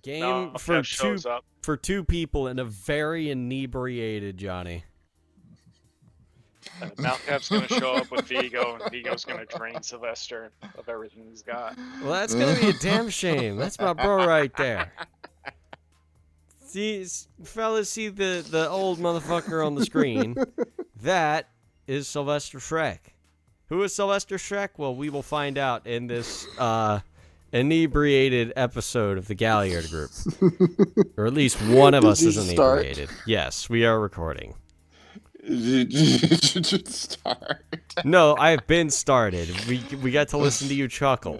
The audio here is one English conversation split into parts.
game shows up. for two people and a very inebriated Johnny. Malcav's gonna show up with Vigo, and Vigo's gonna drain Sylvester of everything he's got. Well, that's gonna be a damn shame. That's my bro right there. See, fellas, see the old motherfucker on the screen. That is Sylvester Schrek. Who is Sylvester Schrek? Well, we will find out in this inebriated episode of the Galliard Group. Or at least one of us is inebriated. Yes, we are recording. Did you start? No, I've been started. We got to listen to you chuckle.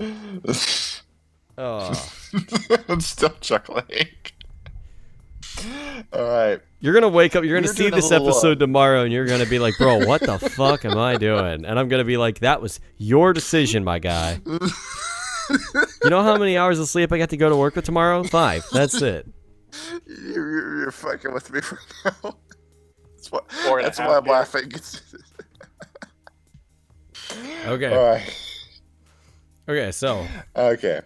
Oh. I'm still chuckling. All right. You're going to wake up, you're going to see this episode tomorrow, and you're going to be like, bro, what the fuck am I doing? And I'm going to be like, that was your decision, my guy. You know how many hours of sleep I got to go to work with tomorrow? 5. That's it. You're fucking with me right now. That's why I'm laughing. Okay. All right. Okay, so. Okay.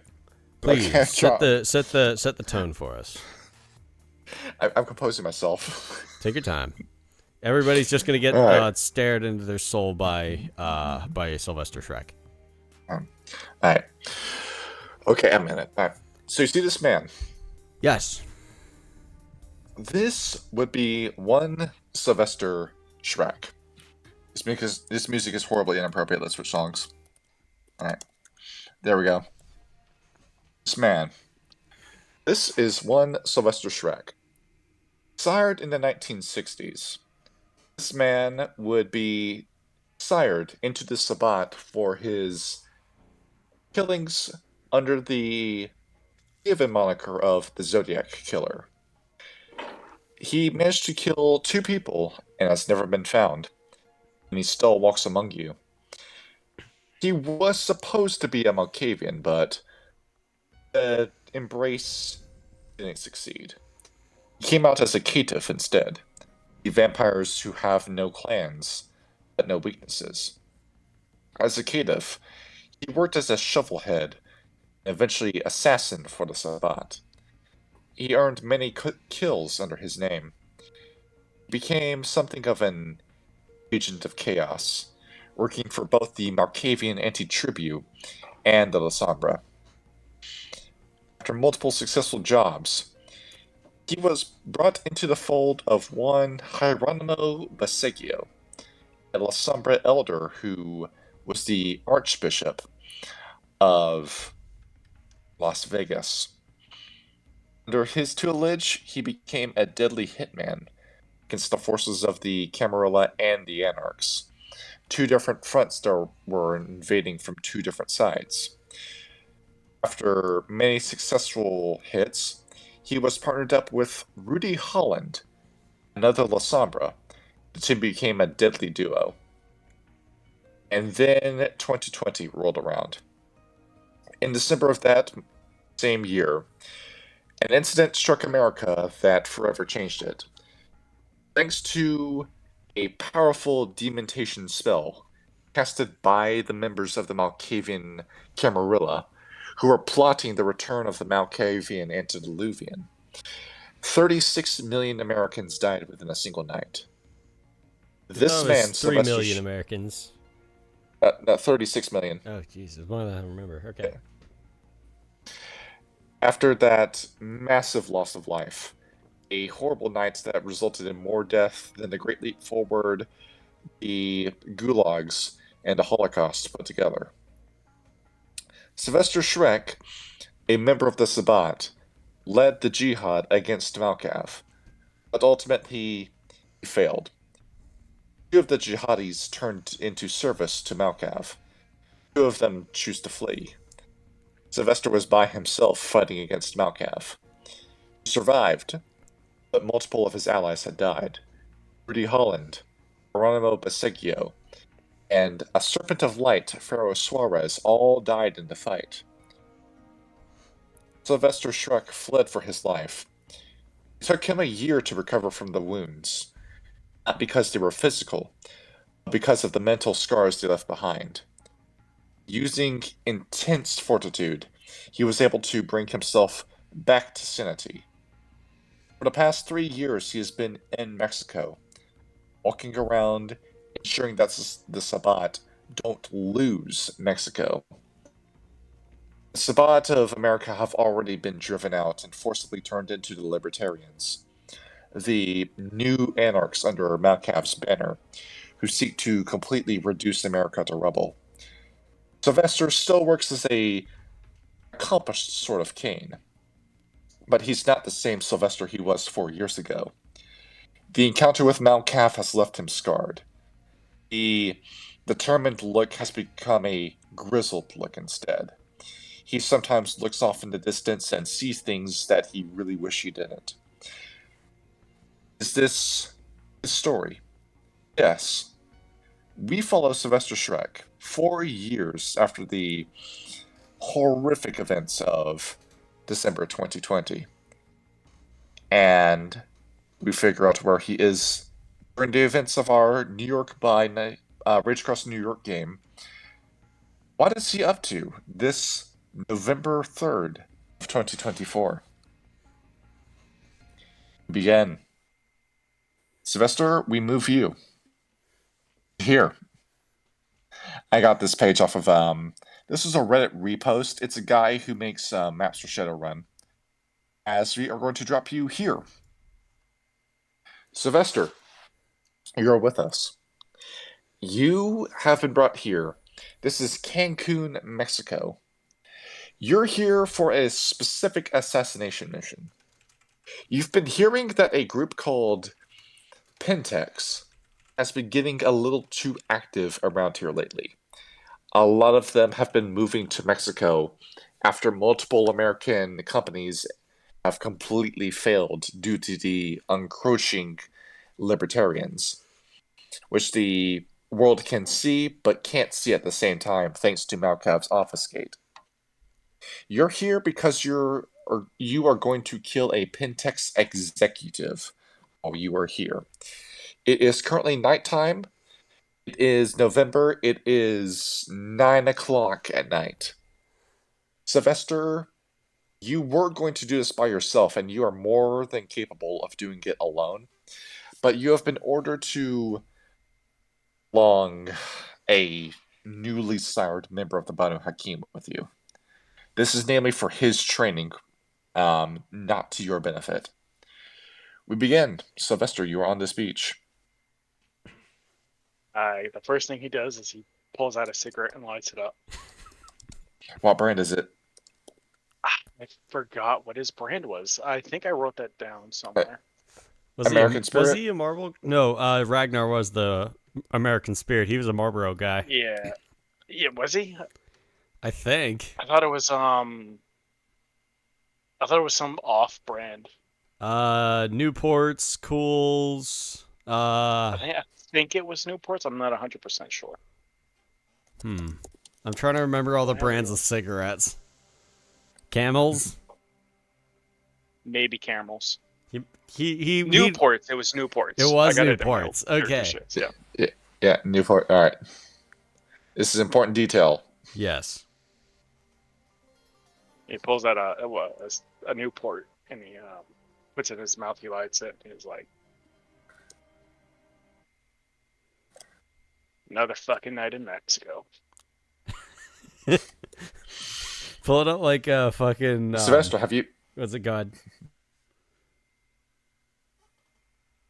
Please okay, set the tone for us. I'm composing myself. Take your time. Everybody's just gonna get stared into their soul by Sylvester Schrek. All right. Okay, I'm in it. All right. So you see this man? Yes. This would be one Sylvester Schrek. This music is horribly inappropriate. Let's switch songs. All right. There we go. This man. This is one Sylvester Schrek. Sired in the 1960s. This man would be sired into the Sabbat for his killings under the given moniker of the Zodiac Killer. He managed to kill 2 people and has never been found. And he still walks among you. He was supposed to be a Malkavian, but the embrace didn't succeed. He came out as a caitiff instead. The vampires who have no clans, but no weaknesses. As a caitiff, he worked as a shovelhead, and eventually assassin for the Sabbat. He earned many kills under his name. He became something of an agent of chaos, working for both the Malkavian anti-tribute and the La Sombra. After multiple successful jobs, he was brought into the fold of one Hieronymo Baseggio, a La Sombra elder who was the Archbishop of Las Vegas. Under his tutelage, he became a deadly hitman against the forces of the Camarilla and the Anarchs, 2 different fronts that were invading from 2 different sides. After many successful hits, he was partnered up with Rudy Holland, another La Sombra. The two became a deadly duo. And then 2020 rolled around. In December of that same year, an incident struck America that forever changed it. Thanks to a powerful demontation spell casted by the members of the Malkavian Camarilla, who were plotting the return of the Malkavian antediluvian. 36 million Americans died within a single night. This man, 3 million Americans. No, 36 million. Oh, Jesus, more than I remember. Okay. After that massive loss of life, a horrible night that resulted in more death than the Great Leap Forward, the gulags, and the Holocaust put together. Sylvester Schrek, a member of the Sabbat, led the jihad against Malkav, but ultimately he failed. 2 of the jihadis turned into service to Malkav. 2 of them chose to flee. Sylvester was by himself fighting against Malkav. He survived, but multiple of his allies had died. Rudy Holland, Hieronymo Baseggio, and a Serpent of Light, Pharaoh Suarez, all died in the fight. Sylvester Schrek fled for his life. It took him a year to recover from the wounds, not because they were physical, but because of the mental scars they left behind. Using intense fortitude, he was able to bring himself back to sanity. For the past 3 years, he has been in Mexico, walking around, ensuring that the Sabbat don't lose Mexico. The Sabbat of America have already been driven out and forcibly turned into the Libertarians, the new anarchs under Malcav's banner, who seek to completely reduce America to rubble. Sylvester still works as a accomplished sort of king, but he's not the same Sylvester he was 4 years ago. The encounter with Malcav has left him scarred. The determined look has become a grizzled look instead. He sometimes looks off in the distance and sees things that he really wish he didn't. Is this his story? Yes. We follow Sylvester Schrek 4 years after the horrific events of December 2020. And we figure out where he is during the events of our New York by night, Rage Across New York game. What is he up to this November 3rd of 2024? Begin. Sylvester, we move you. Here. I got this page off of, this is a Reddit repost. It's a guy who makes maps for Shadowrun. As we are going to drop you here. Sylvester, you're with us. You have been brought here. This is Cancun, Mexico. You're here for a specific assassination mission. You've been hearing that a group called Pentex has been getting a little too active around here lately. A lot of them have been moving to Mexico after multiple American companies have completely failed due to the encroaching libertarians, which the world can see but can't see at the same time thanks to Malcav's obfuscate. You're here because you are going to kill a Pentex executive while you are here. It is currently nighttime. It is November. It is 9 o'clock at night. Sylvester, you were going to do this by yourself, and you are more than capable of doing it alone. But you have been ordered to belong a newly sired member of the Banu Hakim with you. This is namely for his training, not to your benefit. We begin. Sylvester, you are on this beach. The first thing he does is he pulls out a cigarette and lights it up. What brand is it? I forgot what his brand was. I think I wrote that down somewhere. American Spirit? Was he a Marlboro? No, Ragnar was the American Spirit. He was a Marlboro guy. Yeah. Yeah, was he? I think. I thought it was some off-brand. Newports, Cools. I think it was Newports. I'm not 100% sure. I'm trying to remember all the brands of cigarettes. Camels. Maybe Caramels. He Newports. It was Newports. It was Newports. Okay. Yeah. Yeah, Newport. All right. This is important detail. Yes. He pulls out a Newport and he puts it in his mouth. He lights it. And he's like, "Another fucking night in Mexico." Pull it up like a fucking. Sylvester, have you? What's it, God?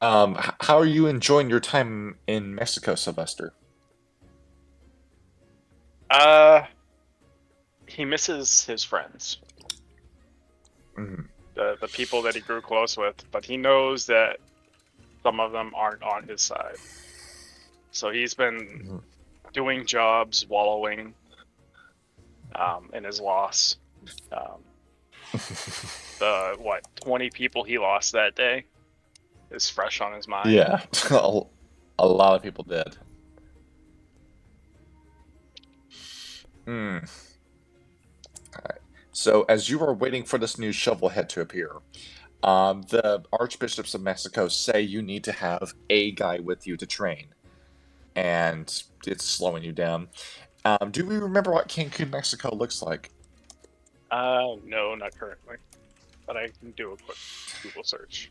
How are you enjoying your time in Mexico, Sylvester? He misses his friends. Mm-hmm. The people that he grew close with, but he knows that some of them aren't on his side. So he's been doing jobs, wallowing in his loss. The 20 people he lost that day is fresh on his mind. Yeah, a lot of people did. Alright. So, as you are waiting for this new shovelhead to appear, the archbishops of Mexico say you need to have a guy with you to train. And it's slowing you down. Do we remember what Cancun, Mexico looks like? No, not currently. but I can do a quick Google search.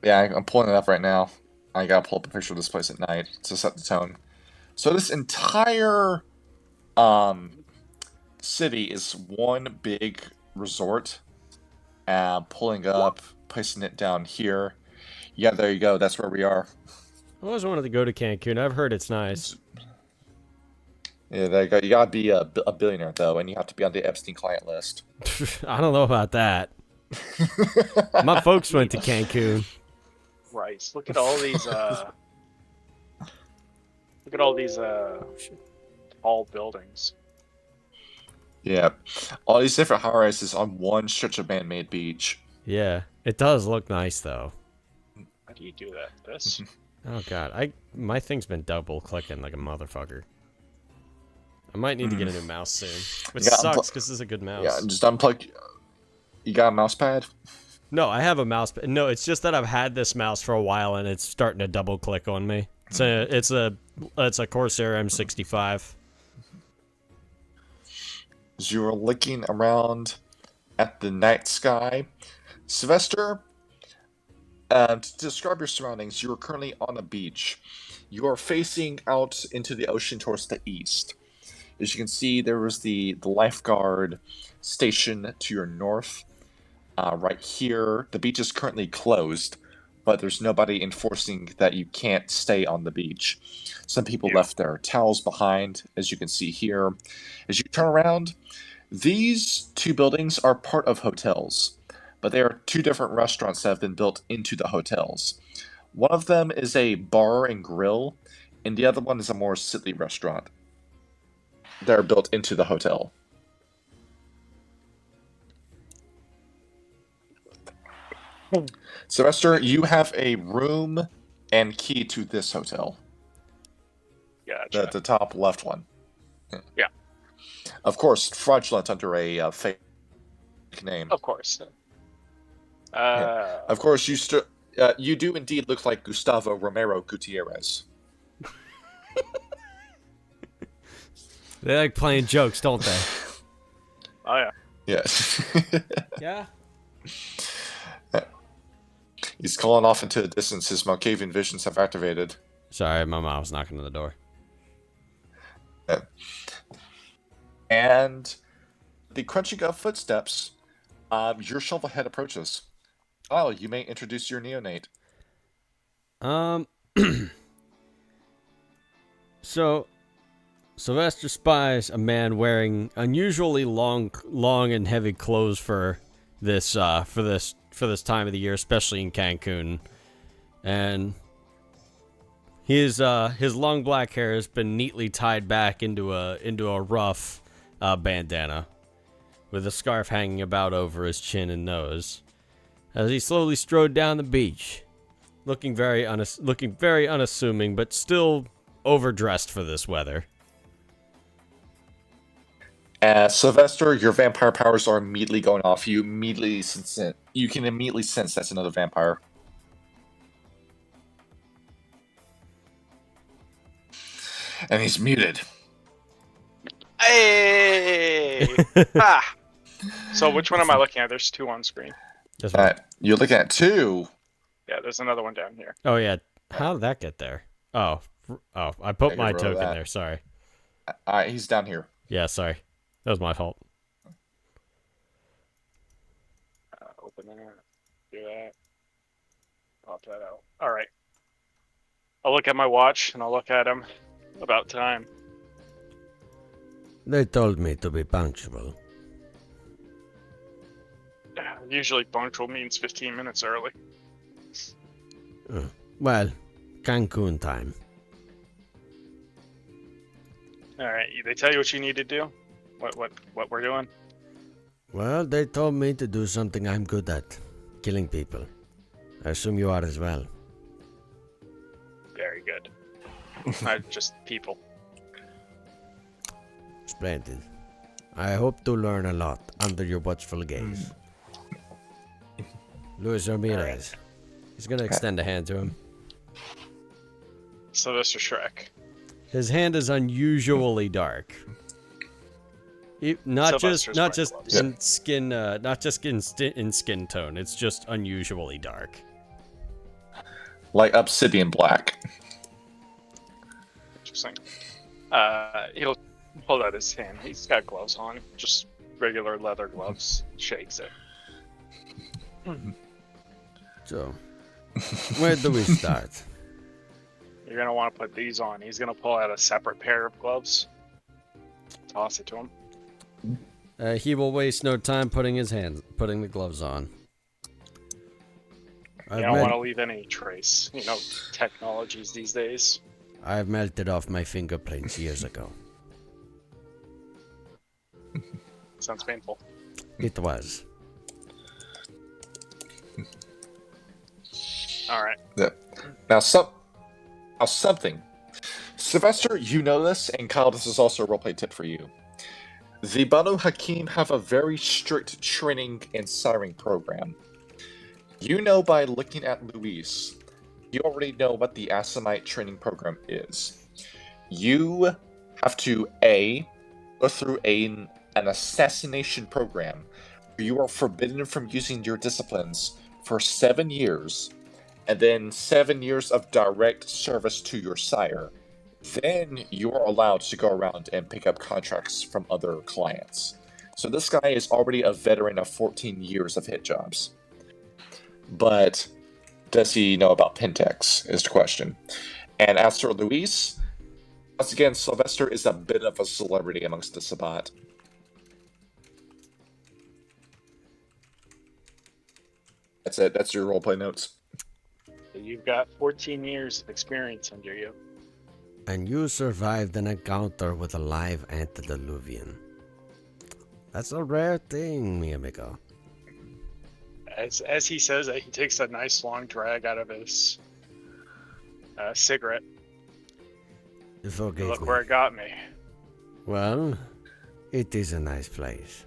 Yeah, I'm pulling it up right now. I gotta pull up a picture of this place at night to set the tone. So this entire city is one big resort. Pulling up, placing it down here. Yeah, there you go. That's where we are. I always wanted to go to Cancun. I've heard it's nice. Yeah, there you go. You gotta be a billionaire though, and you have to be on the Epstein client list. I don't know about that. My folks went to Cancun. Christ, look at all these. Look at all these tall buildings. Yeah, all these different high rises on one stretch of man-made beach. Yeah, it does look nice though. How do you do that? This? Oh god, my thing's been double clicking like a motherfucker. I might need to get a new mouse soon, which sucks because this is a good mouse. Yeah, just unplug. You got a mouse pad? No, I have a mouse. No, it's just that I've had this mouse for a while and it's starting to double click on me. It's a Corsair M65. As you were looking around at the night sky, Sylvester, to describe your surroundings, you are currently on a beach. You are facing out into the ocean towards the east. As you can see, there was the lifeguard station to your north. Right here, the beach is currently closed, but there's nobody enforcing that you can't stay on the beach. Some people left their towels behind, as you can see here. As you turn around, these two buildings are part of hotels, but they are two different restaurants that have been built into the hotels. One of them is a bar and grill, and the other one is a more city restaurant. They're built into the hotel. Sylvester, you have a room and key to this hotel. Gotcha. The top left one. Yeah. Of course, fraudulent under a fake name. Of course. Yeah. Of course, you do indeed look like Gustavo Romero Gutierrez. They like playing jokes, don't they? Oh yeah. Yes. Yeah. He's calling off into the distance. His Malkavian visions have activated. Sorry, my mom was knocking on the door. And the crunching of footsteps, your shovelhead approaches. Oh, you may introduce your neonate. So, Sylvester spies a man wearing unusually long and heavy clothes for this time of the year, especially in Cancun, and his long black hair has been neatly tied back into a rough bandana, with a scarf hanging about over his chin and nose, as he slowly strode down the beach, looking very unassuming, but still overdressed for this weather. Sylvester, your vampire powers are immediately going off. You can immediately sense that's another vampire. And he's muted. Hey! Ah! So which one am I looking at? There's two on screen. You're looking at two. Yeah, there's another one down here. Oh yeah, how did that get there? Oh, I put my token there. Sorry. He's down here. Yeah, sorry. That was my fault. Open that. Do that. Pop that out. All right. I'll look at my watch and I'll look at him. About time. They told me to be punctual. Usually punctual means 15 minutes early. Well, Cancun time. All right. They tell you what you need to do? What we're doing? Well, they told me to do something I'm good at. Killing people. I assume you are as well. Very good. Just people. Splendid. I hope to learn a lot under your watchful gaze. Luis Ramirez. He's gonna extend a hand to him. Sylvester Schrek. His hand is unusually dark. Not just Sylvester's wearing gloves. not just in skin tone. It's just unusually dark. Like obsidian black. Interesting. He'll hold out his hand. He's got gloves on, just regular leather gloves. Shakes it. So, where do we start? You're gonna want to put these on. He's gonna pull out a separate pair of gloves. Toss it to him. He will waste no time putting the gloves on. You don't want to leave any trace. You know, technologies these days. I've melted off my fingerprints years ago. Sounds painful. It was. All right. Yeah. Now something. Sylvester, you know this, and Kyle, this is also a roleplay tip for you. The Banu Hakim have a very strict training and siring program. You know by looking at Luis, you already know what the Asimite training program is. You have to go through an assassination program where you are forbidden from using your disciplines for 7 years, and then 7 years of direct service to your sire. Then you are allowed to go around and pick up contracts from other clients. So this guy is already a veteran of 14 years of hit jobs. But does he know about Pentex is the question. And as for Luis, once again, Sylvester is a bit of a celebrity amongst the Sabbat. That's it. That's your roleplay notes. You've got 14 years of experience under you. And you survived an encounter with a live antediluvian. That's a rare thing, mi amigo. As he says that, he takes a nice long drag out of his cigarette. Forgive Look me. where it got me. Well, it is a nice place.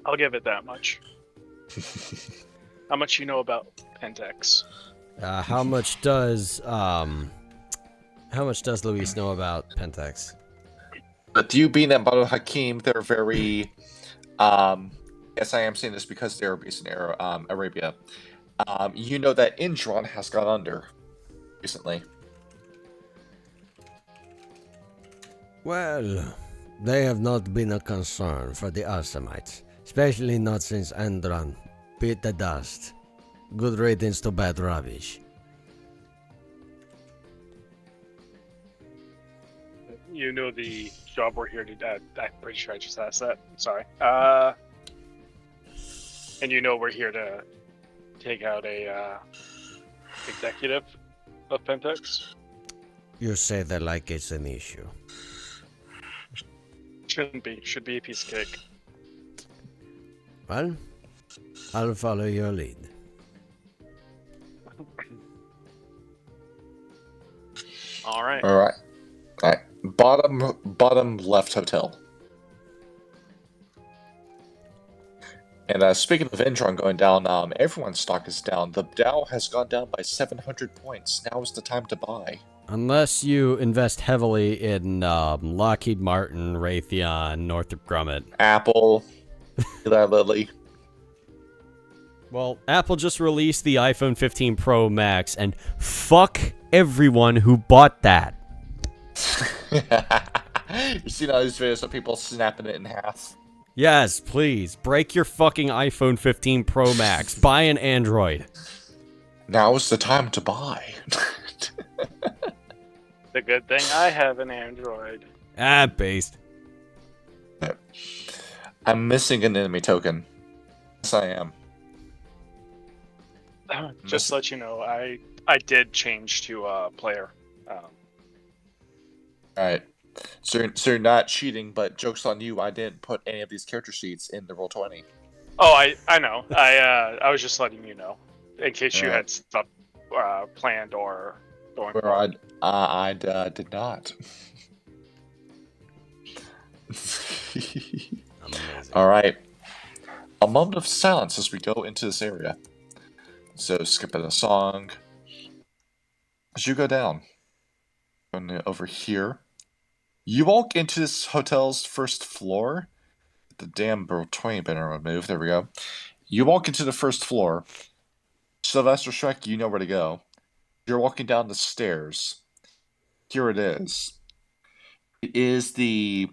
I'll give it that much. How much you know about Pentex? How much does Luis know about Pentex? But you being at Banu Hakim, they're very yes, I am saying this because they're based in Arabia. You know that Indron has gone under recently. Well, they have not been a concern for the Asamites, especially not since Andron beat the dust. Good riddance to bad rubbish. You know the job we're here to do. I'm pretty sure I just asked that. Sorry. And you know we're here to take out a executive of Pentex? You say that like it's an issue. Shouldn't be. Should be a piece of cake. Well, I'll follow your lead. All right. All right. Bottom left hotel. And speaking of Indron going down, everyone's stock is down. The Dow has gone down by 700 points. Now is the time to buy. Unless you invest heavily in Lockheed Martin, Raytheon, Northrop Grumman. Apple, Eli Lilly. Well, Apple just released the iPhone 15 Pro Max, and fuck everyone who bought that. You seen all these videos of people snapping it in half? Yes, please. Break your fucking iPhone 15 Pro Max. Buy an Android. Now is the time to buy. The good thing I have an Android. Based. I'm missing an enemy token. Yes, I am. Just to let you know, I did change to player. Alright. So you're not cheating, but joke's on you, I didn't put any of these character sheets in the Roll20. Oh, I know. I was just letting you know, in case you had stuff planned or going forward. I did not. Amazing. Alright. A moment of silence as we go into this area. So skipping a song. As you go down, going over here, You walk into this hotel's first floor. The damn Twain banner removed. There we go. You walk into the first floor. Sylvester Schrek, you know where to go. You're walking down the stairs. Here it is. It is the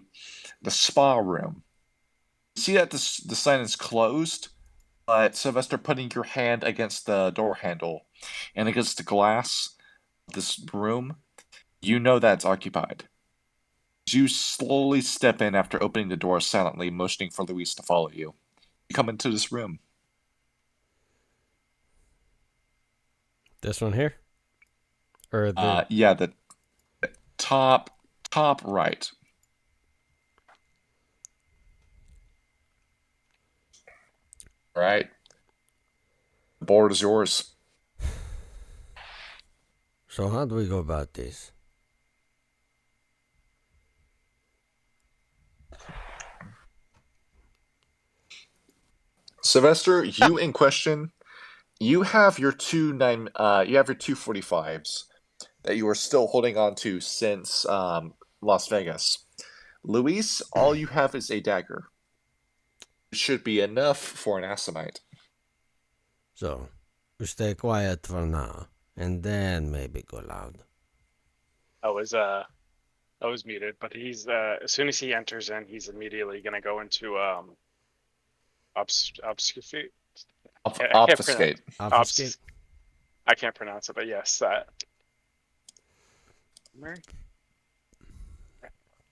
spa room. You see that the sign is closed, but Sylvester, putting your hand against the door handle and against the glass of this room, you know that it's occupied. You slowly step in after opening the door silently, motioning for Luis to follow you. You come into this room. This one here? Or the... Yeah, the top right. All right. The board is yours. So how do we go about this? Sylvester, you in question. You have your two 245s that you are still holding on to since Las Vegas. Luis, all you have is a dagger. It should be enough for an Assamite. So, we stay quiet for now, and then maybe go loud. I was muted, but he's as soon as he enters in, he's immediately gonna go into obfuscate. Obfuscate. Obfuscate? I can't pronounce it, but yes, that.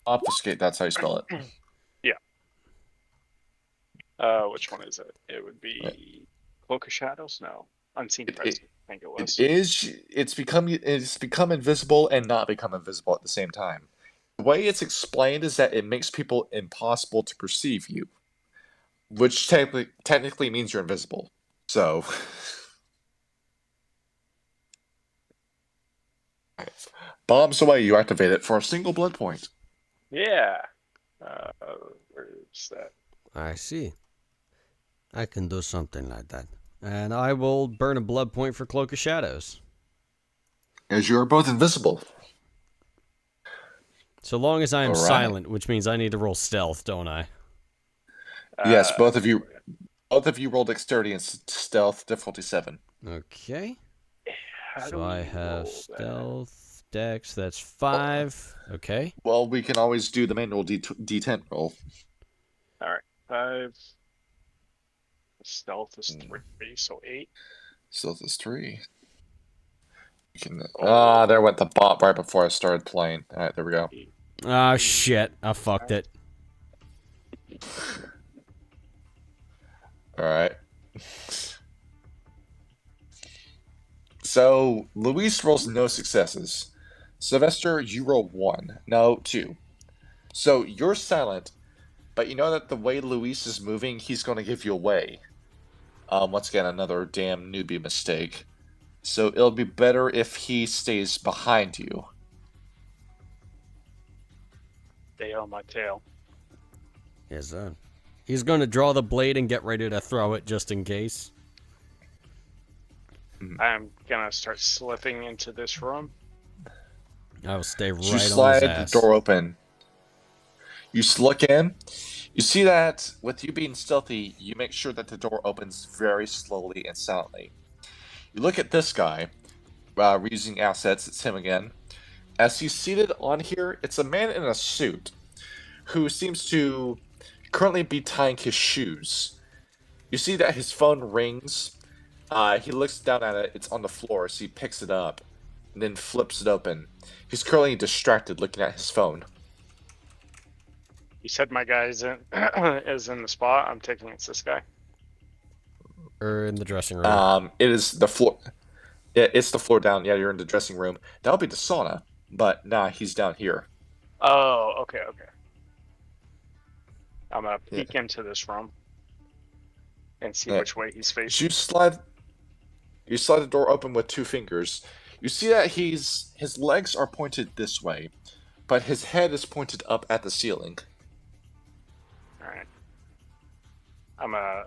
Obfuscate, that's how you spell it. Which one is it? It would be Cloak of Shadows? No. Unseen Presence, I think it was. It's become invisible and not become invisible at the same time. The way it's explained is that it makes people impossible to perceive you, which technically means you're invisible. So, bombs away, you activate it for a single blood point. Yeah. Where's that? I see. I can do something like that. And I will burn a blood point for Cloak of Shadows. As you are both invisible. So long as I am All right. silent, which means I need to roll stealth, don't I? Yes, both of you rolled dexterity and stealth, difficulty 7. Okay. How do So I we have roll that? stealth, dex, that's 5. Okay. Well, we can always do the manual D10 roll. All right, 5. Stealth is 3, so 8. Stealth is 3. You can. Oh. There went the bot right before I started playing. All right, there we go. Oh, shit. I fucked it. All right. So Luis rolls no successes. Sylvester, you roll 1. No, 2. So you're silent, but you know that the way Luis is moving, he's going to give you away. Once again, another damn newbie mistake. So it'll be better if he stays behind you. Stay on my tail. Yes, sir. He's going to draw the blade and get ready to throw it just in case. I'm gonna start slipping into this room. I will stay right You on his slide ass. the door open. You look in. You see that with you being stealthy, you make sure that the door opens very slowly and silently. You look at this guy, using assets. It's him again. As he's seated on here, it's a man in a suit who seems to currently be tying his shoes. You see that his phone rings. He looks down at it. It's on the floor, so he picks it up and then flips it open. He's currently distracted looking at his phone. You said my guy is in the spot. I'm taking it's this guy. Or in the dressing room. It is the floor. Yeah, it's the floor down. Yeah, you're in the dressing room. That would be the sauna, but nah, he's down here. Oh, okay. I'm gonna peek into this room and see which way he's facing. You slide the door open with 2 fingers. You see that his legs are pointed this way, but his head is pointed up at the ceiling. All right. I'm gonna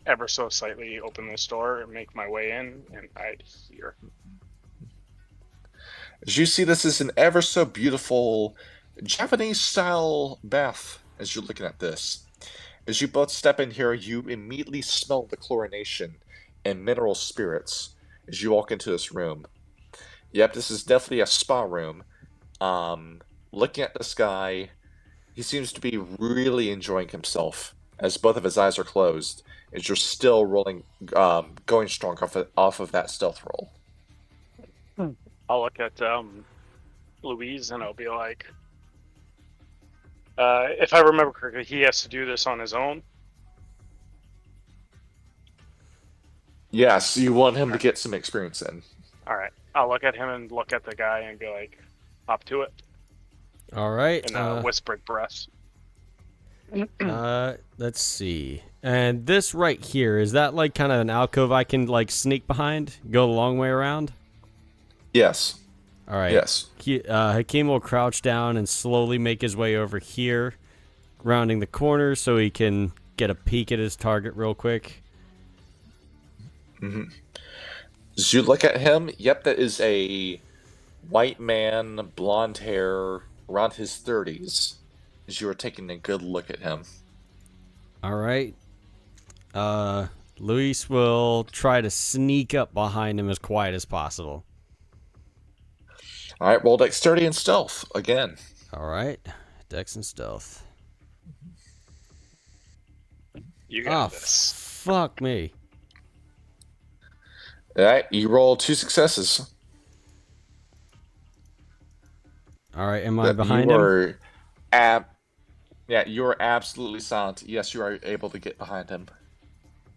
ever so slightly open this door and make my way in and hide here. As you see, this is an ever so beautiful Japanese style bath as you're looking at this. As you both step in here, you immediately smell the chlorination and mineral spirits as you walk into this room. Yep, this is definitely a spa room. Um, Looking at this guy, he seems to be really enjoying himself as both of his eyes are closed. As you're still going strong off of that stealth roll. I'll look at Louise and I'll be like, if I remember correctly, he has to do this on his own. Yes, you want him to get some experience in. All right. I'll look at him and look at the guy and be like, hop to it. All right. In a whispered breath. Let's see. And this right here, is that like kind of an alcove I can like sneak behind? Go a long way around? Yes. All right. Yes. Hakeem will crouch down and slowly make his way over here, rounding the corner so he can get a peek at his target real quick. Mm-hmm. As you look at him, yep, that is a white man, blonde hair, around his 30s. As you are taking a good look at him. All right. Luis will try to sneak up behind him as quiet as possible. All right, roll dexterity and stealth again. All right. Dex and stealth. You got this. Fuck me. All right, you roll 2 successes. All right, am I behind him? Yeah, you are absolutely silent. Yes, you are able to get behind him.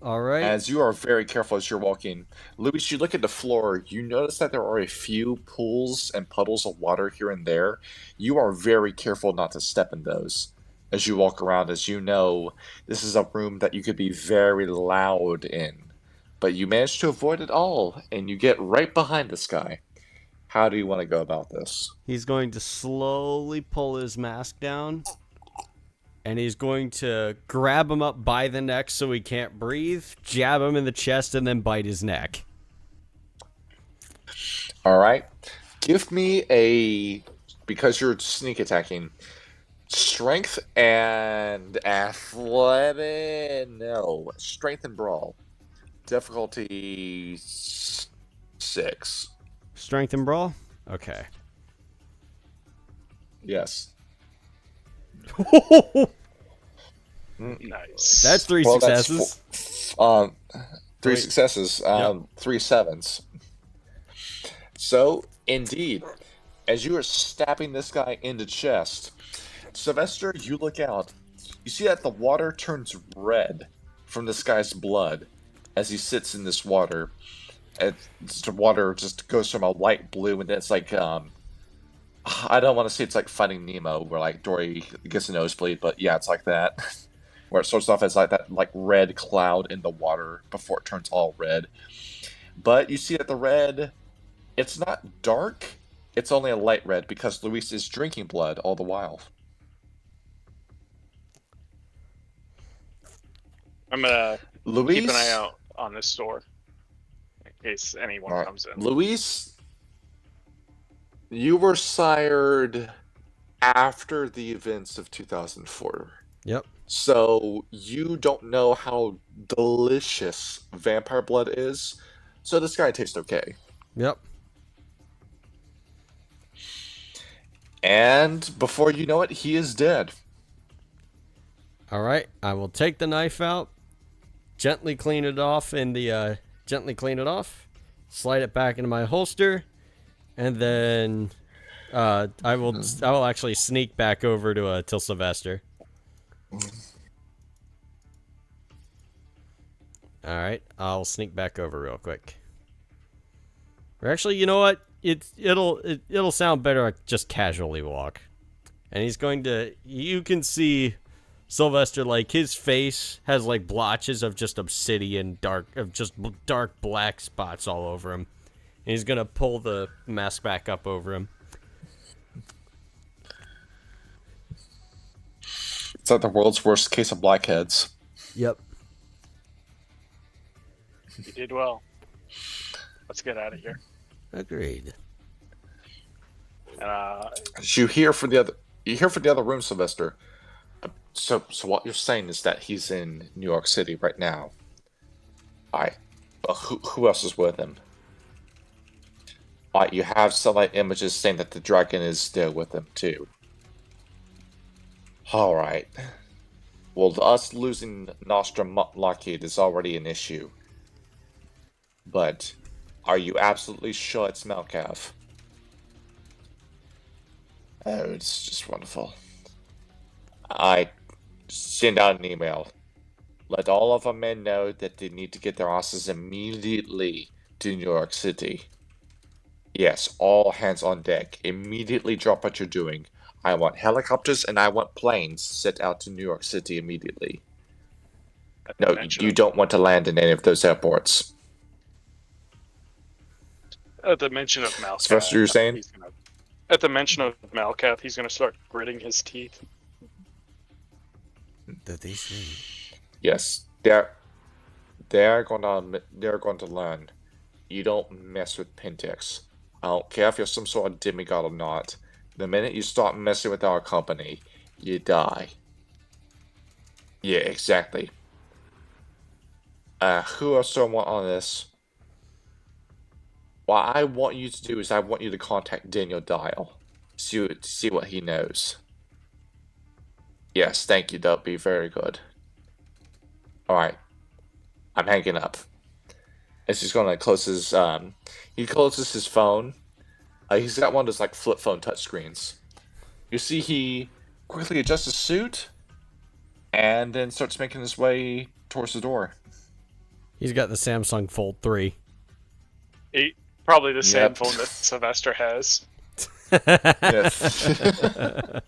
All right. As you are very careful as you're walking. Luis, you look at the floor, you notice that there are a few pools and puddles of water here and there. You are very careful not to step in those as you walk around, as you know this is a room that you could be very loud in. But you manage to avoid it all, and you get right behind this guy. How do you want to go about this? He's going to slowly pull his mask down. And he's going to grab him up by the neck so he can't breathe, jab him in the chest, and then bite his neck. All right. Give me because you're sneak attacking, strength and athletic. No, strength and brawl. Difficulty 6. Strength and brawl? Okay. Yes. Nice. That's 3 successes. That's 3 successes. 3 sevens. So, indeed, as you are stabbing this guy in the chest, Sylvester, you look out. You see that the water turns red from this guy's blood as he sits in this water. And the water just goes from a light blue, and it's like I don't want to say it's like Finding Nemo, where like Dory gets a nosebleed, but yeah, it's like that. Where it starts off as like that like red cloud in the water before it turns all red. But you see that the red, it's not dark, it's only a light red because Luis is drinking blood all the while. I'm gonna Luis, keep an eye out on this store in case anyone comes in. Luis, you were sired after the events of 2004. Yep. So you don't know how delicious vampire blood is. So this guy tastes okay. Yep. And before you know it, he is dead. All right. I will take the knife out, gently clean it off, slide it back into my holster, and then I will actually sneak back over to Sylvester. All right, I'll sneak back over real quick. Or actually, you know what? It'll sound better. I just casually walk, and he's going to. You can see Sylvester, like his face has like blotches of just obsidian, dark black spots all over him. And he's gonna pull the mask back up over him. It's like the world's worst case of blackheads. Yep. You did well. Let's get out of here. Agreed. And As you hear from the other, You hear from the other room, Sylvester. So what you're saying is that he's in New York City right now. Alright. But who else is with him? Alright, you have satellite images saying that the dragon is still with him, too. Alright. Well, us losing Nostrum Lockheed is already an issue. But, are you absolutely sure it's Melcav? Oh, it's just wonderful. I send out an email. Let all of our men know that they need to get their asses immediately to New York City. Yes, all hands on deck. Immediately drop what you're doing. I want helicopters and I want planes sent out to New York City immediately. No, you don't want to land in any of those airports. At the mention of Malcath, Sylvester, you're saying? At the mention of Malcath, he's going to start gritting his teeth. That is him. Yes, they're going to learn. You don't mess with Pentex. I don't care if you're some sort of demigod or not. The minute you start messing with our company, you die. Yeah, exactly. Who else do I want on this? What I want you to do is I want you to contact Daniel Dial. See what he knows. Yes, thank you. That'll be very good. Alright. I'm hanging up. And she's gonna close his, he closes his phone. He's got one of those, like, flip phone touchscreens. You see he quickly adjusts his suit, and then starts making his way towards the door. He's got the Samsung Fold 3. Probably the same phone that Sylvester has. Yes.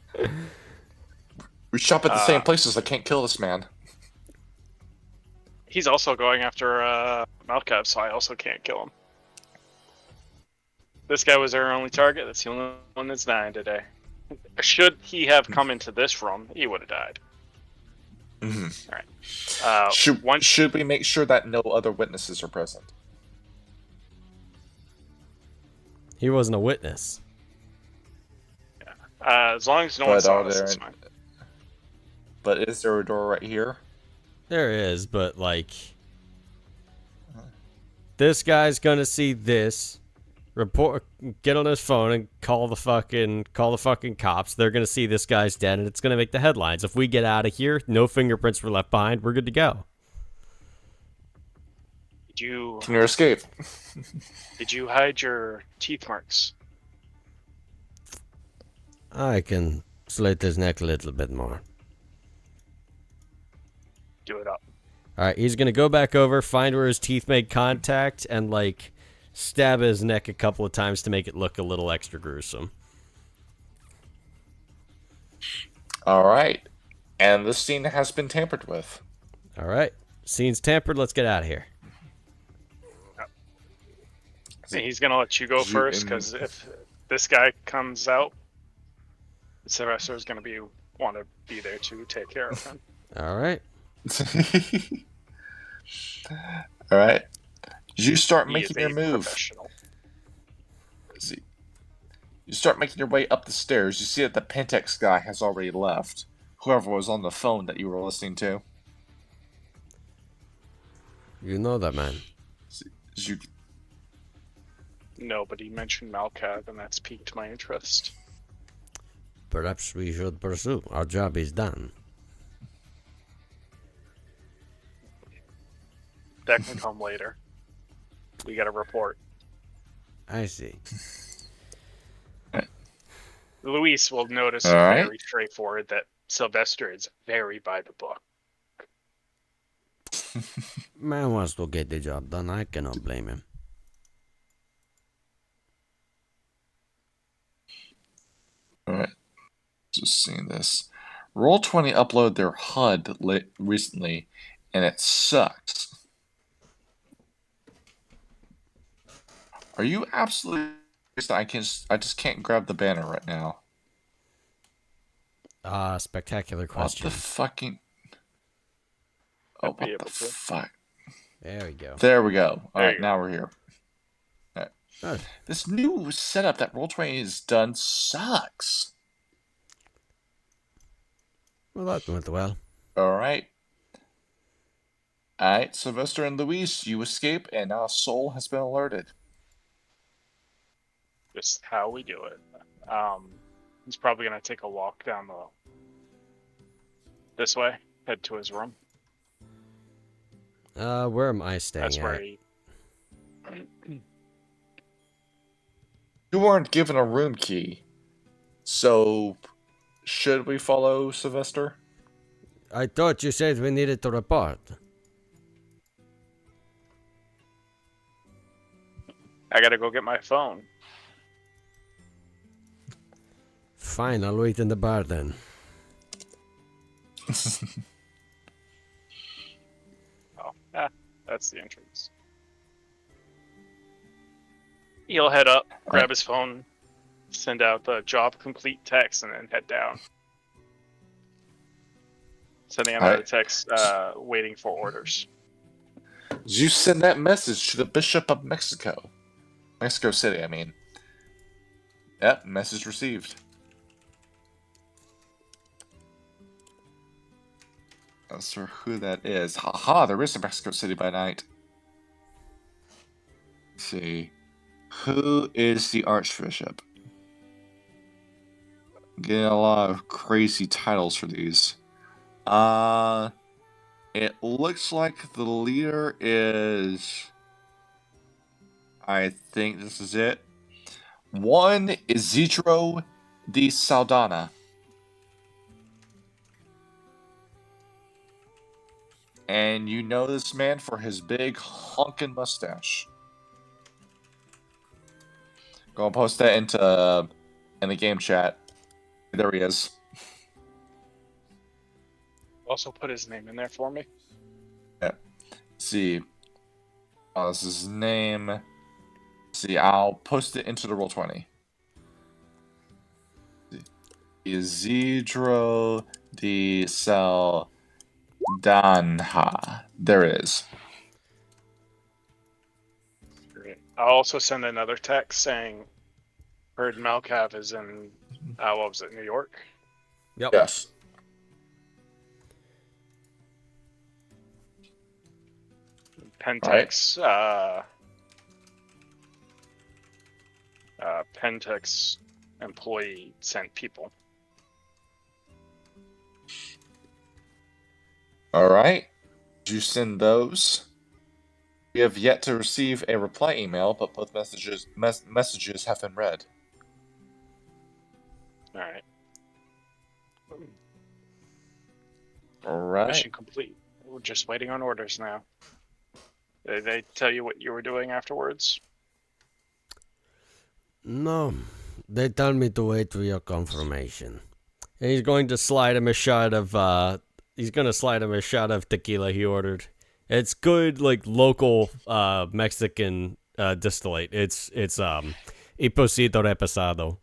We shop at the same places. I can't kill this man. He's also going after Malcav, so I also can't kill him. This guy was our only target. That's the only one that's dying today. Should he have come into this room, he would have died. Mm-hmm. All right. Should we make sure that no other witnesses are present? He wasn't a witness. As long as no one saw us, it's fine. But is there a door right here? There is, but like, this guy's gonna see this, get on his phone and call the fucking cops. They're gonna see this guy's dead, and it's gonna make the headlines. If we get out of here, no fingerprints were left behind. We're good to go. Can you escape? Did you hide your teeth marks? I can slit his neck a little bit more. Do it up. All right, he's gonna go back over, find where his teeth made contact, and like stab his neck a couple of times to make it look a little extra gruesome. All right, and this scene has been tampered with. All right, scene's tampered. Let's get out of here. He's gonna let you go first, because if this guy comes out, Sylvester's gonna want to be there to take care of him. All right. All right. You start making your move. You start making your way up the stairs. You see that the Pentex guy has already left. Whoever was on the phone that you were listening to. You know that man. No, but he mentioned Malcav, and that's piqued my interest. Perhaps we should pursue. Our job is done. That can come later. We got a report. I see. Luis will notice right. very straightforward that Sylvester is very by the book. Man wants to get the job done. I cannot blame him. Alright. Just seeing this. Roll20 uploaded their HUD recently, and it sucks. Are you absolutely... I just can't grab the banner right now. Spectacular question. What the fucking... Oh, what the fuck? There we go. There we go. Alright, now we're here. Right. This new setup that Roll20 has done sucks. Well, that went well. All right. All right, Sylvester and Luis, you escape, and now Soul has been alerted. Just how we do it. He's probably gonna take a walk down this way, head to his room. Where am I staying That's where at? he. You weren't given a room key, so should we follow Sylvester? I thought you said we needed to report. I gotta go get my phone. Fine, I'll wait in the bar then. Oh, that's the entrance. He'll head up, grab his phone, send out the job complete text, and then head down. Sending another text, waiting for orders. Did you send that message to the Bishop of Mexico? Mexico City, I mean. Yep, message received. Not sure who that is. Haha, there is a Mexico City by night. Let's see. Who is the Archbishop? Getting a lot of crazy titles for these. It looks like the leader is... I think this is it. One Isidro de Saldana. And you know this man for his big honkin' mustache. Go and post that in the game chat. There he is. Also put his name in there for me. Yeah. Let's see. Oh, this is his name. Let's see, I'll post it into the Roll20. Isidro de Saldana. There it is. Great. I'll also send another text saying, heard Malcav is in, what was it, New York? Yep. Yes. Pentex, Pentex employee sent people. Alright. Did you send those? We have yet to receive a reply email, but both messages have been read. Alright. Alright. Mission complete. We're just waiting on orders now. Did they tell you what you were doing afterwards? No, they told me to wait for your confirmation. And he's going to slide him a shot of tequila he ordered. It's good, like local Mexican distillate. It's Hiposito Repasado.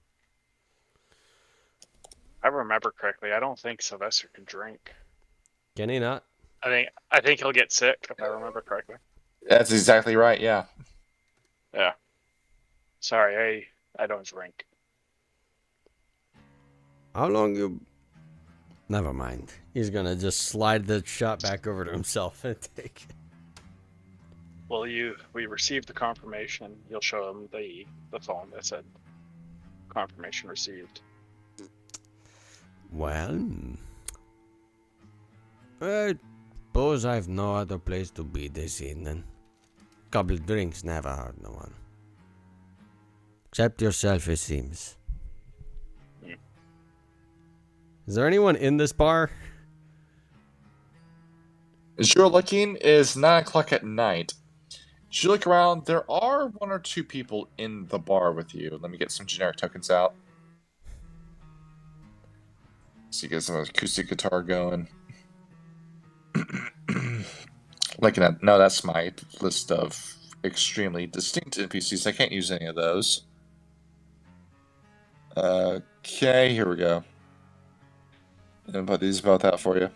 I remember correctly. I don't think Sylvester can drink. Can he not? I think he'll get sick if I remember correctly. That's exactly right, yeah. Yeah. Sorry, I don't drink. How long you... Never mind. He's gonna just slide the shot back over to himself and take it. Well, we received the confirmation. You'll show him the phone that said confirmation received. Well... I suppose I've no other place to be this evening. Couple drinks never hurt no one. Except yourself, it seems. Is there anyone in this bar? As you're looking, it is 9 o'clock at night. As you look around, there are 1 or 2 people in the bar with you. Let me get some generic tokens out. So you get some acoustic guitar going. Looking at... No, that's my list of extremely distinct NPCs. I can't use any of those. Okay, here we go. And put these both out for you.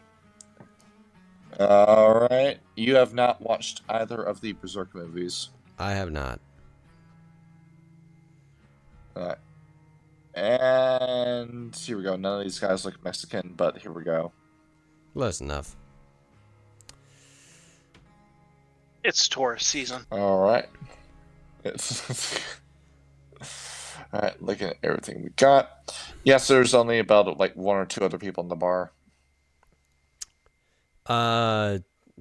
Alright. You have not watched either of the Berserk movies. I have not. And here we go. None of these guys look Mexican, but here we go. Close enough. It's tourist season. All right. All right, looking at everything we got. Yes, there's only about like one or two other people in the bar.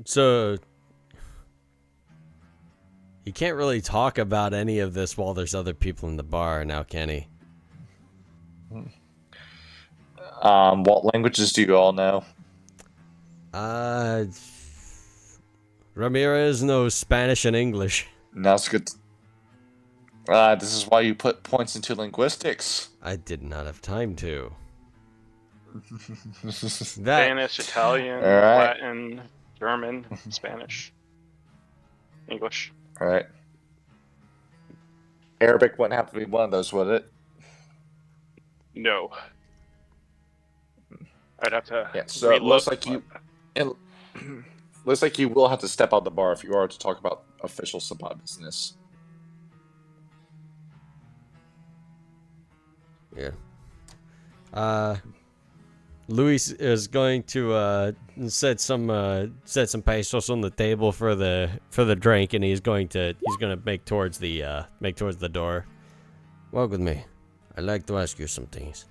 So you can't really talk about any of this while there's other people in the bar now, can he? What languages do you all know? Ramirez knows Spanish and English. That's good. This is why you put points into linguistics. I did not have time to. That Spanish, Italian, All right. Latin, German, Spanish, English. All right. Arabic wouldn't have to be one of those, would it? No. I'd have to. Yeah. So it looks relook. like you. It looks like you will have to step out of the bar if you are to talk about official Sabbat business. Yeah. Luis is going to set some pesos on the table for the drink, and he's gonna make towards the door. Walk with me. I'd like to ask you some things.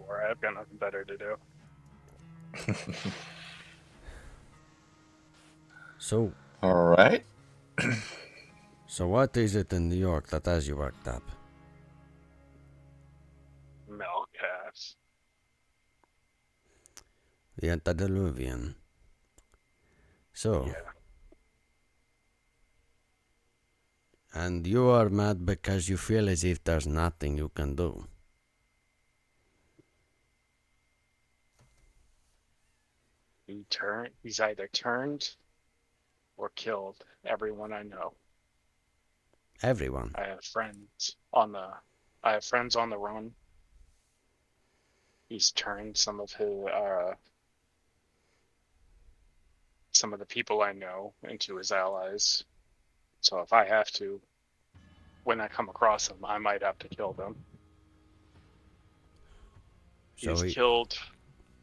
Or I've got nothing better to do. So, All right. so what is it in New York that has you worked up? Milk calves. The antediluvian. So, Yeah. and you are mad because you feel as if there's nothing you can do. He's either turned or killed everyone I know. Everyone. I have friends on the run. He's turned some of the people I know into his allies. So if I have to, when I come across them, I might have to kill them. So He's killed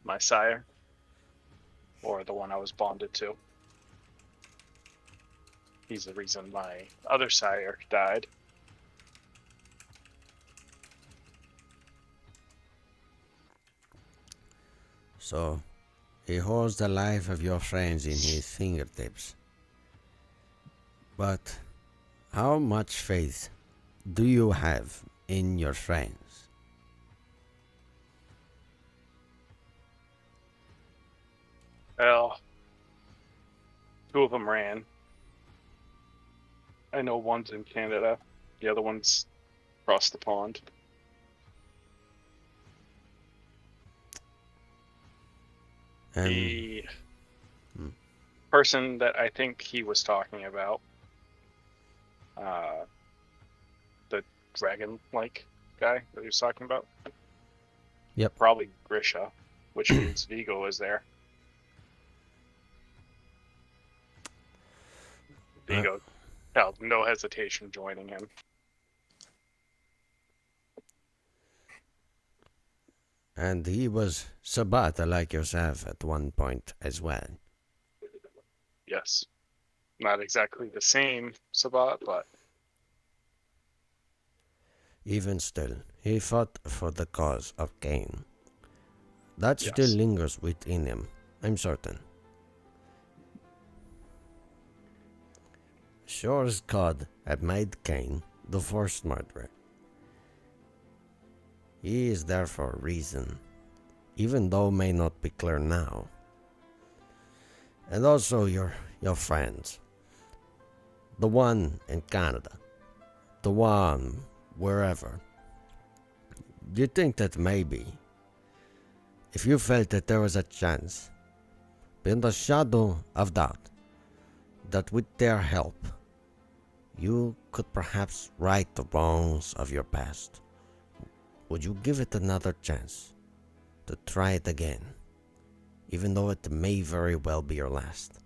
my sire, or the one I was bonded to. He's the reason my other sire died. So, he holds the life of your friends in his fingertips. But how much faith do you have in your friends? Well, two of them ran. I know one's in Canada. The other one's across the pond. And The person that I think he was talking about, the dragon-like guy that he was talking about. Yep. Probably Grisha, which means Vigo is there. Vigo held no hesitation joining him. And he was Sabbat like yourself at one point as well. Yes. Not exactly the same Sabbat, but Even still, he fought for the cause of Cain. That Yes. still lingers within him, I'm certain. Sure as God had made Cain the first murderer. He is there for a reason, even though may not be clear now. And also your friends. The one in Canada. The one wherever. Do you think that maybe, if you felt that there was a chance, beyond a shadow of doubt, that with their help, you could perhaps right the wrongs of your past? Would you give it another chance to try it again, even though it may very well be your last?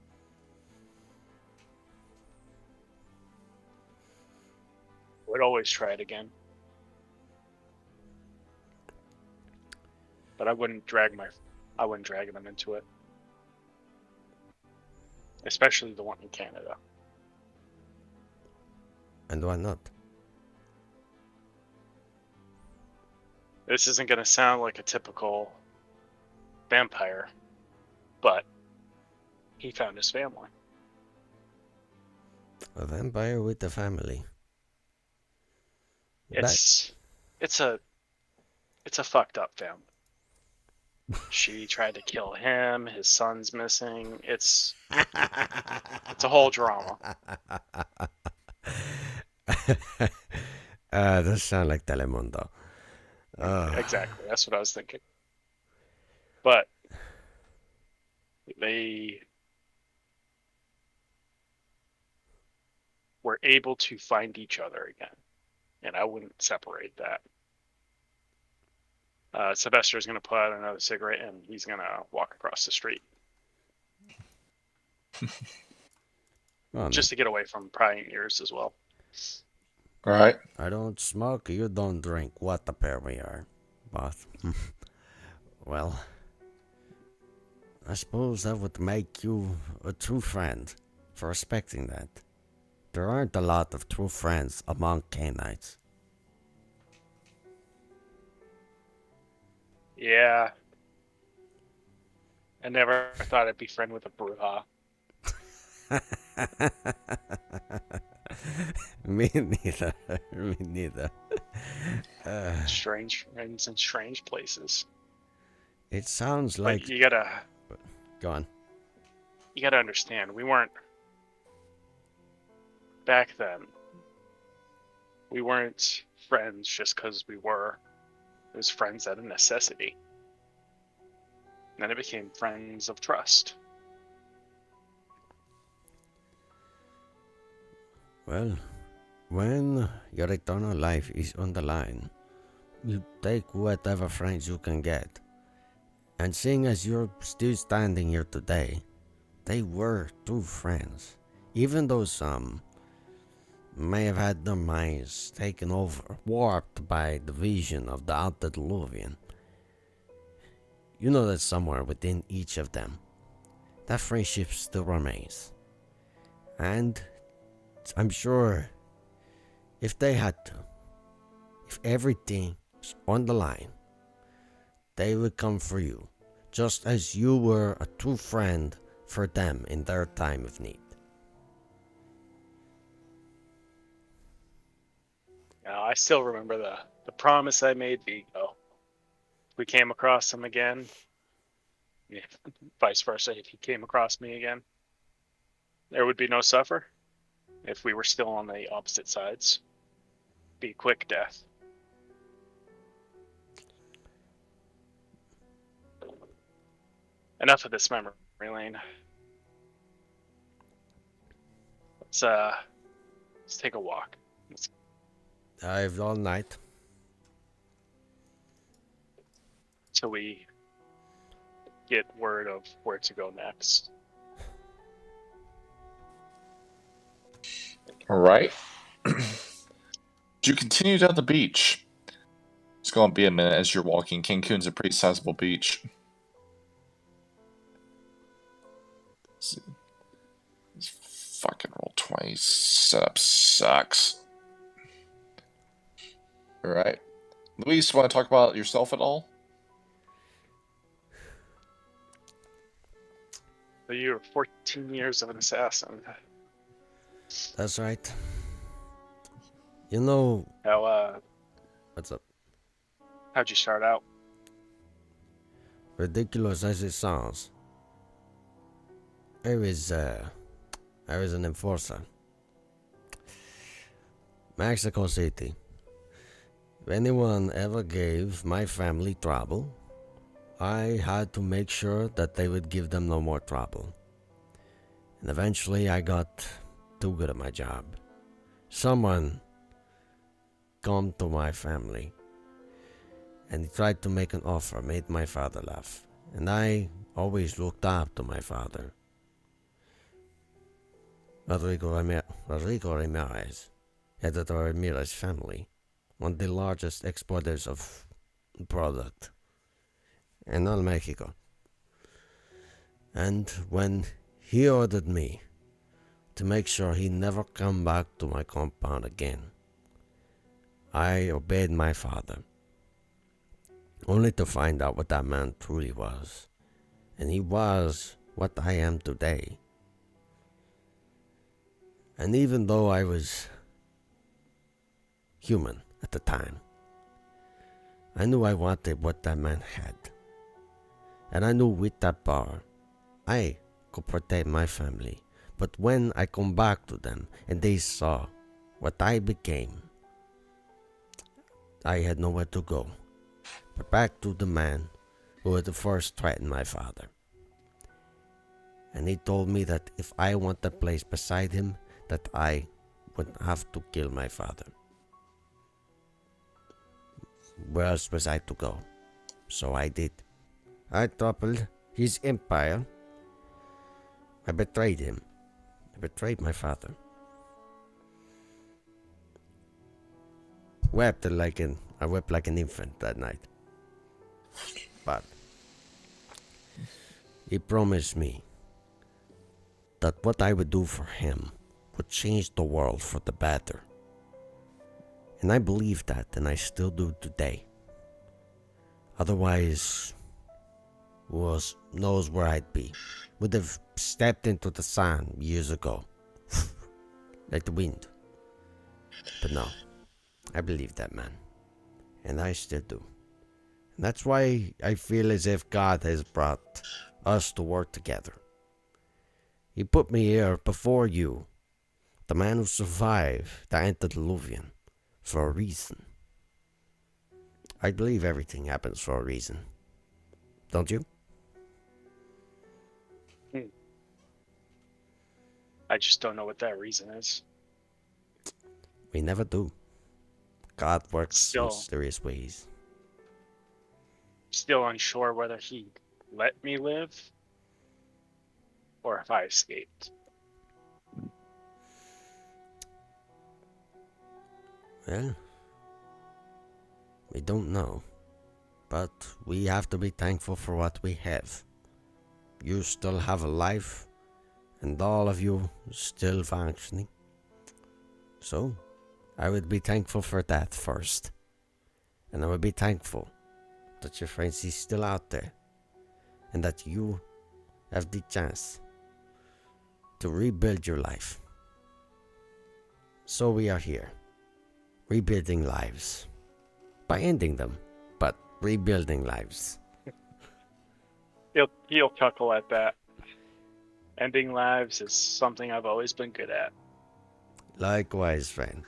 would always try it again. but I wouldn't drag them into it, especially the one in Canada. And why not? This isn't gonna sound like a typical vampire, but he found his family. A vampire with a family. It's a fucked up family. She tried to kill him. His son's missing. It's a whole drama. Does sound like Telemundo. Exactly. That's what I was thinking. But they were able to find each other again, and I wouldn't separate that. Sylvester is going to put out another cigarette, and he's going to walk across the street. Well, just to get away from prying ears as well. All right. I don't smoke, you don't drink. What a pair we are. But, well, I suppose that would make you a true friend for respecting that. There aren't a lot of true friends among Canaanites. Yeah. I never thought I'd be friend with a Bruja. Me neither. Me neither. Strange friends in strange places. It sounds But like... you gotta Go on. understand, we weren't back then. We weren't friends just because we were. It was friends out of necessity. And then it became friends of trust. Well, when your eternal life is on the line, you take whatever friends you can get. And seeing as you're still standing here today, they were true friends. Even though some may have had their minds taken over, warped by the vision of the antediluvian. You know that somewhere within each of them, that friendship still remains. And I'm sure if they had to, if everything was on the line, they would come for you, just as you were a true friend for them in their time of need. Now, I still remember the promise I made Vigo. If we came across him again, yeah, vice versa, if he came across me again, there would be no suffer. If we were still on the opposite sides, be quick death. Enough of this memory lane. Let's take a walk. I've all night. Till we get word of where to go next. All right. You continue down the beach. It's going to be a minute as you're walking. Cancun's a pretty sizable beach. This fucking roll 20 setup sucks. All right. Luis, want to talk about yourself at all? So you were 14 years of an assassin. That's right. You know... How, What's up? how'd you start out? Ridiculous as it sounds, I was an enforcer. Mexico City. If anyone ever gave my family trouble, I had to make sure that they would give them no more trouble. And eventually I got too good at my job. Someone come to my family and he tried to make an offer, made my father laugh. And I always looked up to my father. Rodrigo Ramirez, head of the Ramirez family, one of the largest exporters of product in all Mexico. And when he ordered me to make sure he never come back to my compound again, I obeyed my father, only to find out what that man truly was. And he was what I am today. And even though I was human at the time, I knew I wanted what that man had. And I knew with that power, I could protect my family. But when I come back to them and they saw what I became, I had nowhere to go but back to the man who had first threatened my father. And he told me that if I want a place beside him, that I would have to kill my father. Where else was I to go? So I did. I toppled his empire. I betrayed him. I betrayed my father. I wept like an infant that night. But he promised me that what I would do for him would change the world for the better. And I believe that, and I still do today. Otherwise, who knows where I'd be? Would have stepped into the sun years ago, like the wind. But no, I believe that, man, and I still do. And that's why I feel as if God has brought us to work together. He put me here before you, the man who survived the antediluvian, for a reason. I believe everything happens for a reason. Don't you? I just don't know what that reason is. We never do. God works Still. in mysterious ways. Still unsure whether he let me live or if I escaped. Well, we don't know. But we have to be thankful for what we have. You still have a life, and all of you still functioning. So, I would be thankful for that first. And I would be thankful that your friends is still out there, and that you have the chance to rebuild your life. So we are here, rebuilding lives. By ending them, but rebuilding lives. He'll chuckle at that. Ending lives is something I've always been good at. Likewise, friend.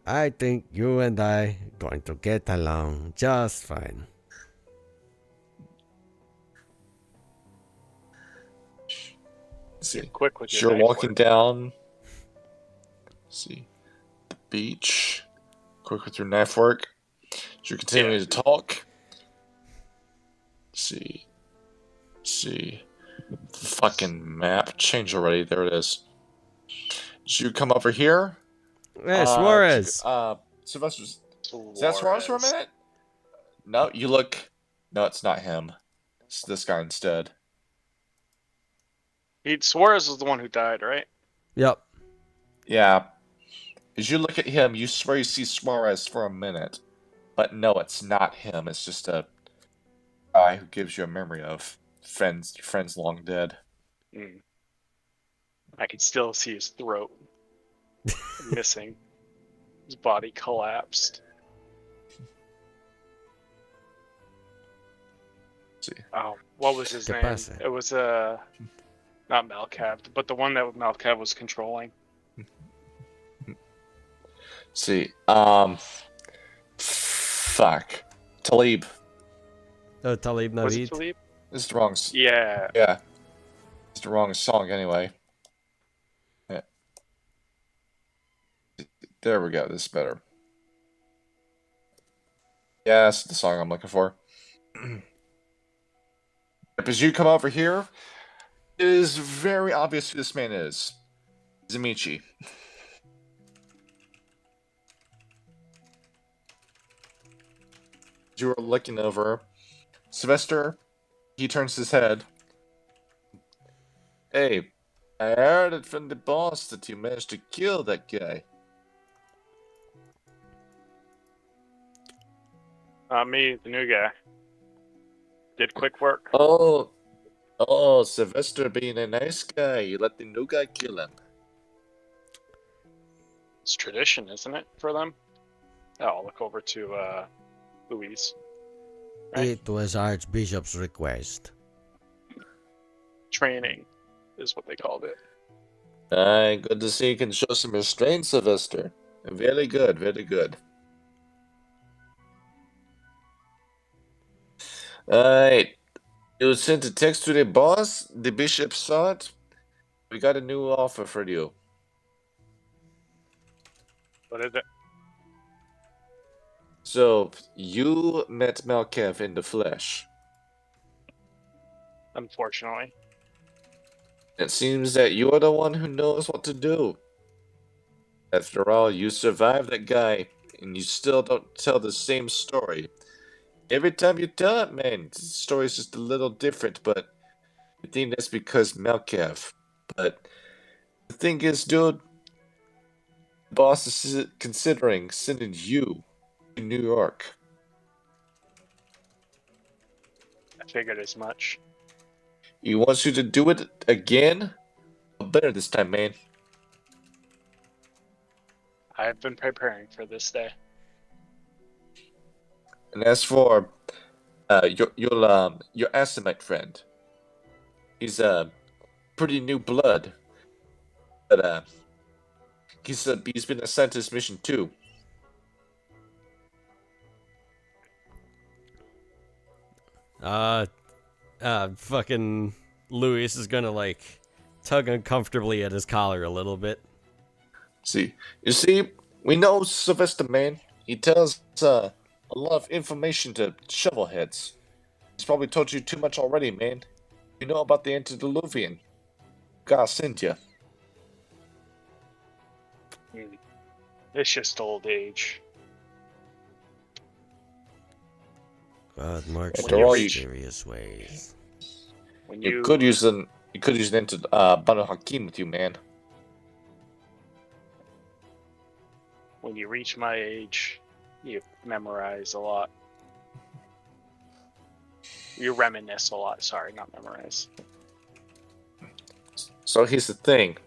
I think you and I are going to get along just fine. Let's see. You're quick with So your you're knife walking work. down. Let's see. The beach. Quick with your knife work. So you're continuing to talk. Let's see. Let's see. Fucking map. Change already. There it is. So you come over here. Hey, Suarez. Sylvester's. Is that Suarez for a minute? No, you look. No, it's not him. It's this guy instead. Suarez was the one who died, right? Yep. Yeah. As you look at him, you swear you see Suarez for a minute. But no, it's not him. It's just a guy who gives you a memory of friends long dead. Mm. I can still see his throat missing. His body collapsed. Let's see. Oh, what was his ¿Qué name? pasa? It was not Malcav, but the one that Malcav was controlling. Let's see. Fuck. Talib. Oh, Talib Was it Navid. Philippe? This is the wrong. Yeah. Yeah. It's the wrong song anyway. Yeah. There we go. This is better. Yeah, that's the song I'm looking for. As you come over here, it is very obvious who this man is. Zimichi. You are looking over. Sylvester, he turns his head. Hey, I heard it from the boss that you managed to kill that guy. Me, the new guy. Did quick work. Oh, Sylvester being a nice guy, you let the new guy kill him. It's tradition, isn't it, for them? Oh, I'll look over to Louise. Right. It was Archbishop's request. Training is what they called it. Aye, good to see you can show some restraint, Sylvester. Very good, very good. Alright. You sent a text to the boss? The bishop saw it? We got a new offer for you. What is it? So, you met Malkev in the flesh. Unfortunately. It seems that you're the one who knows what to do. After all, you survived that guy, and you still don't tell the same story. Every time you tell it, man, the story's just a little different, but I think that's because Malkev. But the thing is, dude, the boss is considering sending you to New York. I figured as much. He wants you to do it again, but better this time, man. I've been preparing for this day. And as for your Asimite friend, he's pretty new blood, but he's been assigned to this mission too. Fucking Luis is gonna like tug uncomfortably at his collar a little bit. You see, we know Sylvester, man. He tells a lot of information to shovelheads. He's probably told you too much already, man. You know about the antediluvian. God sent you. It's just old age. God marks After in all, mysterious ways. When You could use an Banu Hakim with you, man. when you reach my age, you memorize a lot. You reminisce a lot. Sorry, not memorize. So here's the thing.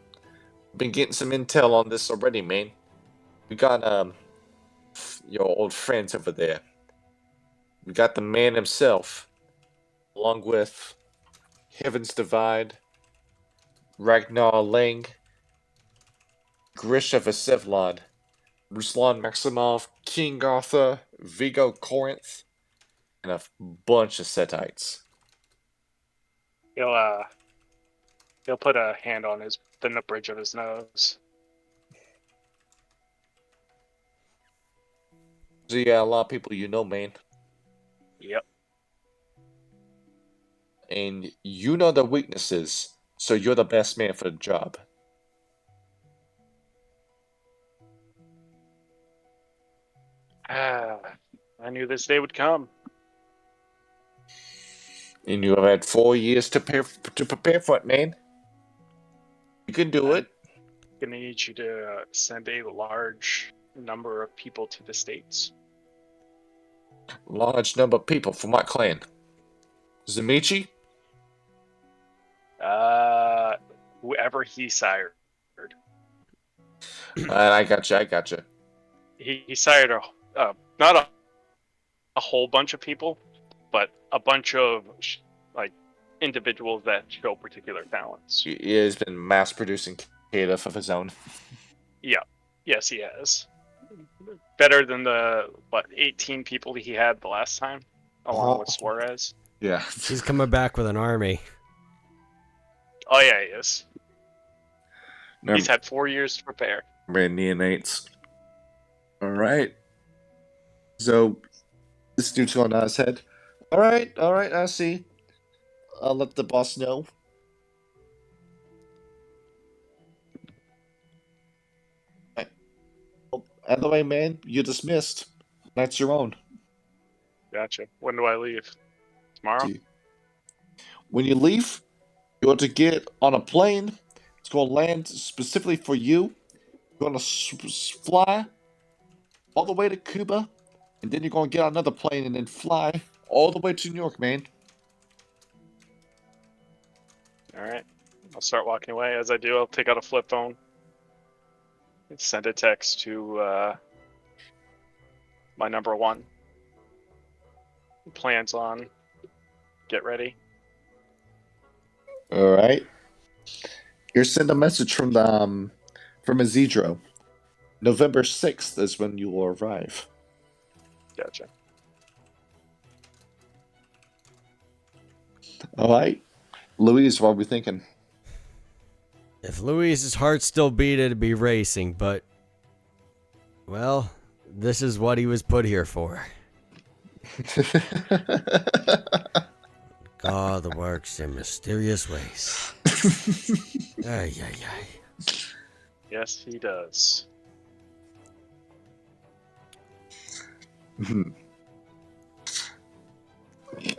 Been getting some intel on this already, man. We got your old friends over there. We got the man himself, along with Heaven's Divide, Ragnar Lang, Grisha Vasevlad, Ruslan Maximov, King Arthur, Vigo Corinth, and a bunch of Setites. He'll put a hand on the bridge of his nose. So yeah, a lot of people you know, man. Yep. And you know the weaknesses, so you're the best man for the job. I knew this day would come. And you have had 4 years to prepare for it, man. You can do it. Gonna need you to send a large number of people to the States. Large number of people from what clan? Zamichi? Whoever he sired. I gotcha. He sired not a whole bunch of people, but a bunch of individuals that show particular talents. He has been mass producing creative of his own. Yeah. Yes, he has. Better than the 18 people he had the last time, along with Suarez. Yeah. He's coming back with an army. Oh yeah, he is. He's had 4 years to prepare. Neonates. Alright. So, this dude's going on his head. Alright, I see. I'll let the boss know. Either way, man, you're dismissed. That's your own. Gotcha. When do I leave? Tomorrow? See. When you leave, you want to get on a plane. It's going to land specifically for you. You're going to fly all the way to Cuba, and then you're going to get on another plane and then fly all the way to New York, man. All right. I'll start walking away. As I do, I'll take out a flip phone and send a text to my number one. Plans on. Get ready. All right. Here's send a message from the from Isidro. November 6th is when you will arrive. Gotcha. All right. Louise, what are we thinking? If Louise's heart still beat, it'd be racing, but, well, this is what he was put here for. God works in mysterious ways. Ay, ay, ay. Yes, he does.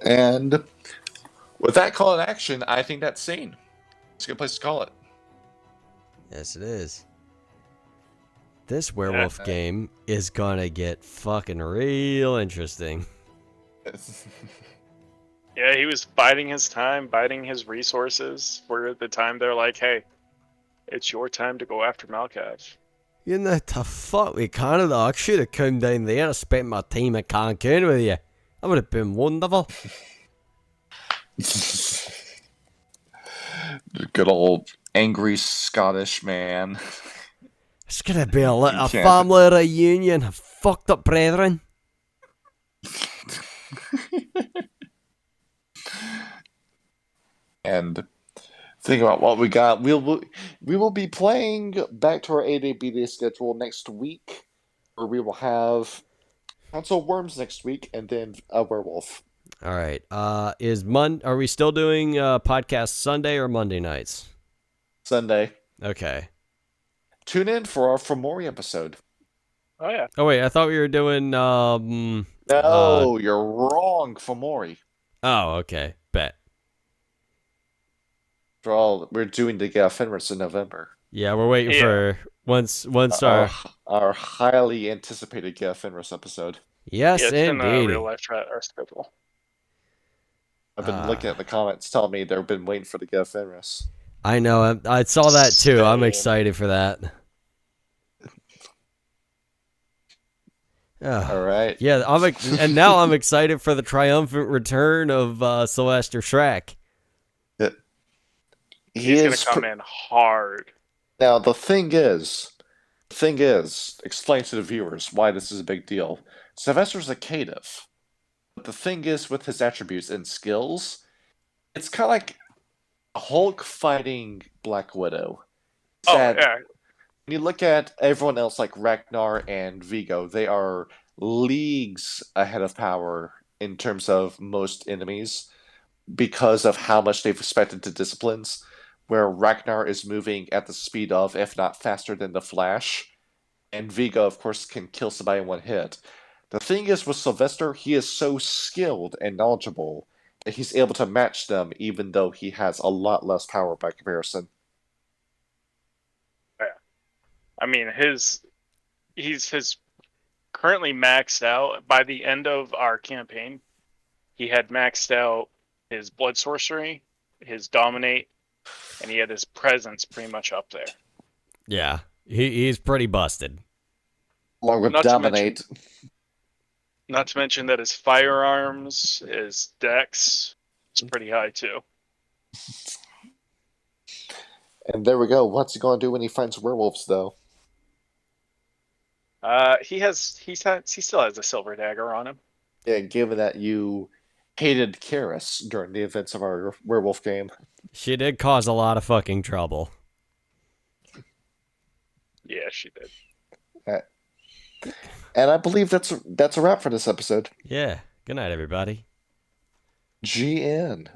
And with that call to action, I think that's scene. It's a good place to call it. Yes, it is. This werewolf game is gonna get fucking real interesting. Yeah, he was biding his time, biding his resources for the time they're like, hey, it's your time to go after Malkav. You know, the fuck with Canada. I should have come down there and spent my time at Cancun with you. That would have been wonderful. Good old angry Scottish man. It's gonna be a can't. family reunion. Fucked up brethren. And think about what we got. We will be playing back to our A-Day schedule next week, where we will have Council Worms next week, and then a werewolf. All right. Are we still doing podcast Sunday or Monday nights? Sunday. Okay. Tune in for our Fomori episode. Oh, yeah. Oh wait, I thought we were doing. No, you're wrong, Fomori. Oh, okay. Bet. After all, we're doing the Fenris in November. Yeah, we're waiting for once our highly anticipated Fenris episode. Yes, Yeah, it's in indeed. real life chat, our schedule. I've been looking at the comments telling me they've been waiting for the Fenris. I know. I saw that too. I'm Same. excited for that. Oh. All right. Yeah, and now I'm excited for the triumphant return of Sylvester Schrek. He's going to come in hard. Now, the thing is, explain to the viewers why this is a big deal. Sylvester's a caitiff. But the thing is, with his attributes and skills, it's kind of like Hulk fighting Black Widow. Yeah. When you look at everyone else like Ragnar and Vigo, they are leagues ahead of power in terms of most enemies because of how much they've respected the disciplines, where Ragnar is moving at the speed of, if not faster than the Flash, and Vigo, of course, can kill somebody in one hit. The thing is, with Sylvester, he is so skilled and knowledgeable that he's able to match them, even though he has a lot less power by comparison. I mean, he's currently maxed out. By the end of our campaign, he had maxed out his blood sorcery, his dominate, and he had his presence pretty much up there. Yeah, he's pretty busted. Along with dominate. Not to mention that his firearms, his dex, is pretty high too. And there we go. What's he going to do when he finds werewolves, though? He still has a silver dagger on him. Yeah, given that you hated Karis during the events of our werewolf game. She did cause a lot of fucking trouble. Yeah, she did. And I believe that's a wrap for this episode. Yeah. Good night, everybody. GN.